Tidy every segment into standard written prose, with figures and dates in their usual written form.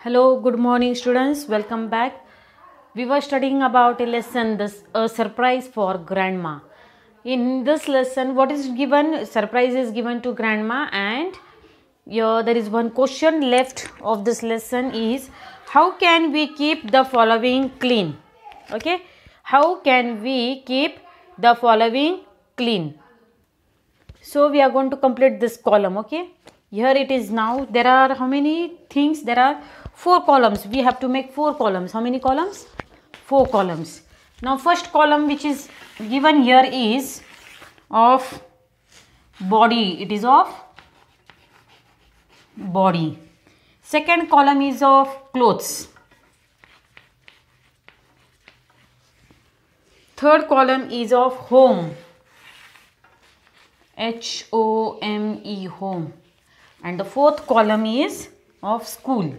Hello, good morning students. Welcome back. We were studying about a lesson, a surprise for grandma. In this lesson, what is given? Surprise is given to grandma, and there is one question left of this lesson is how can we keep the following clean? Okay, how can we keep the following clean? So we are going to complete this column. Okay, here it is. Now there are how many things? There are 4 columns. We have to make 4 columns. How many columns? 4 columns. Now first column which is given here is of body. It is of body. Second column is of clothes. Third column is of home. H-O-M-E, home. And the fourth column is of school.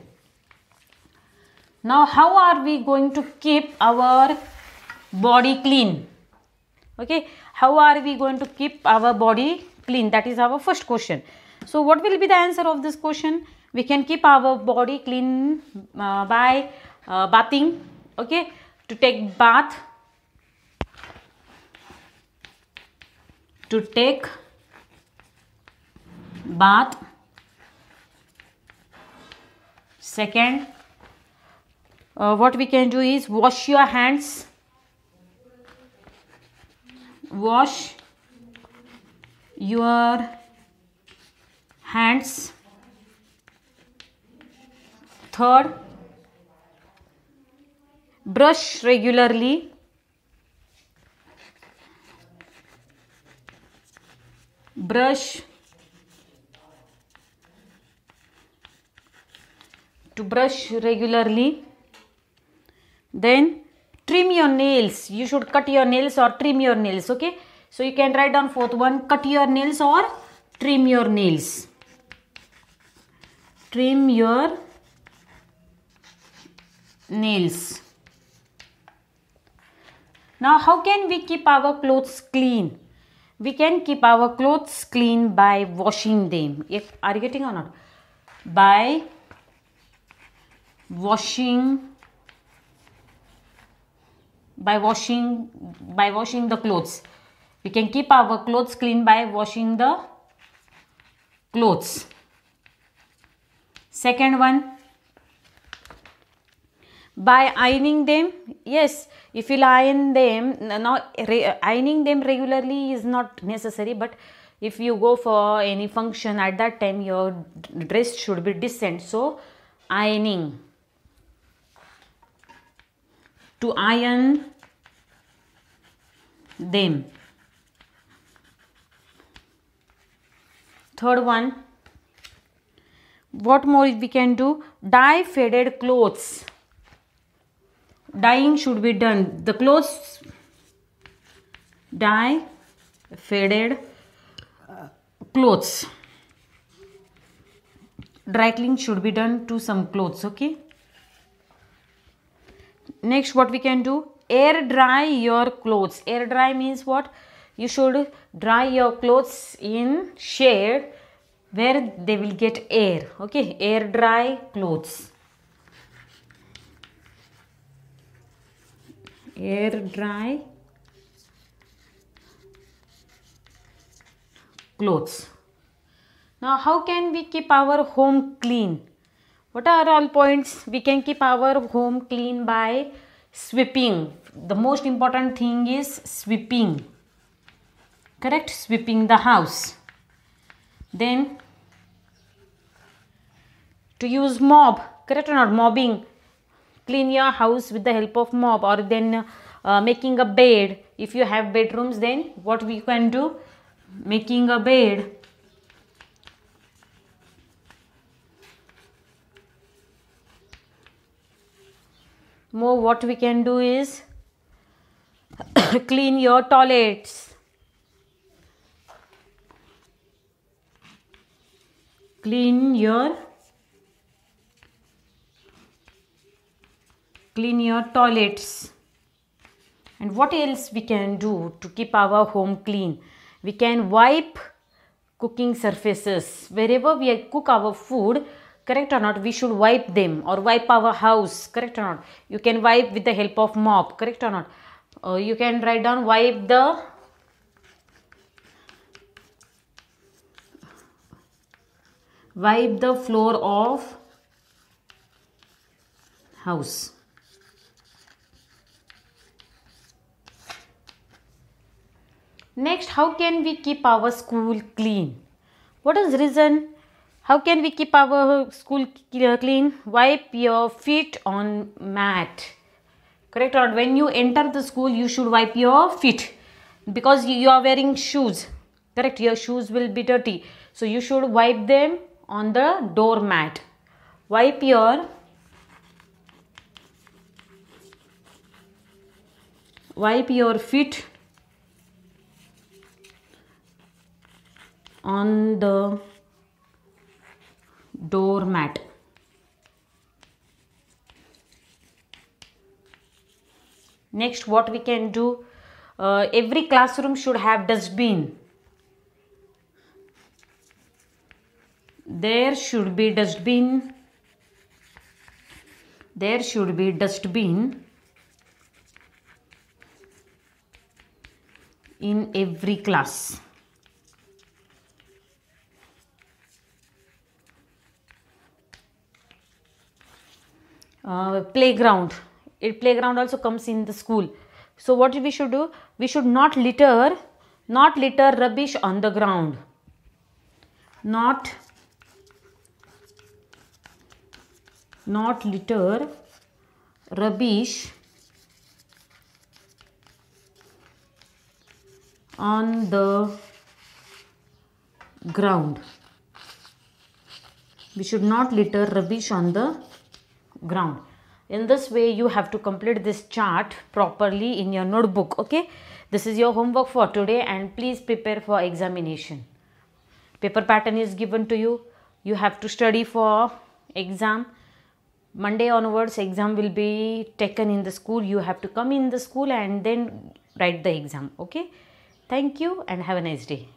Now how are we going to keep our body clean? Okay, how are we going to keep our body clean? That is our first question. So what will be the answer of this question? We can keep our body clean by bathing. Okay, to take bath. To take bath. Second, what we can do is wash your hands. Wash your hands. Third, brush regularly. Brush. To brush regularly. Then trim your nails. You should cut your nails or trim your nails. Okay, so you can write down fourth one, cut your nails or trim your nails. Trim your nails. Now how can we keep our clothes clean? We can keep our clothes clean by washing them. Are you getting or not? By washing the clothes. We can keep our clothes clean by washing the clothes. Second one, by ironing them. Yes, if you iron them, now ironing them regularly is not necessary, but if you go for any function at that time, your dress should be decent. So ironing. To iron them. Third one, what more we can do? Dye faded clothes. Dyeing should be done. The clothes, dye faded clothes. Dry cleaning should be done to some clothes. Okay. Next, what we can do? Air dry your clothes. Air dry means what? You should dry your clothes in shade where they will get air. Okay, air dry clothes. Air dry clothes. Now how can we keep our home clean? What are all points? We can keep our home clean by sweeping. The most important thing is sweeping. Correct? Sweeping the house. Then to use mop. Correct or not? Mopping. Clean your house with the help of mop, or then making a bed. If you have bedrooms, then what we can do? Making a bed. More, what we can do is clean your toilets. Clean your toilets. And what else we can do to keep our home clean? We can wipe cooking surfaces. Wherever we cook our food, correct or not? We should wipe them or wipe our house, correct or not? You can wipe with the help of mop, correct or not? You can write down wipe the floor of house. Next, how can we keep our school clean? What is the reason? How can we keep our school clean? Wipe your feet on mat. Correct or not? When you enter the school, you should wipe your feet because you are wearing shoes. Correct? Your shoes will be dirty. So you should wipe them on the doormat. Wipe your feet on the doormat. Next, what we can do, every classroom should have dustbin. There should be dustbin in every class. Playground. Playground also comes in the school. So what we should do? We should not litter rubbish on the ground. Not litter rubbish on the ground. We should not litter rubbish on the ground. In this way, you have to complete this chart properly in your notebook. Okay, this is your homework for today, and please prepare for examination. Paper pattern is given to you. You have to study for exam. Monday onwards, exam will be taken in the school. You have to come in the school and then write the exam. Okay, thank you and have a nice day.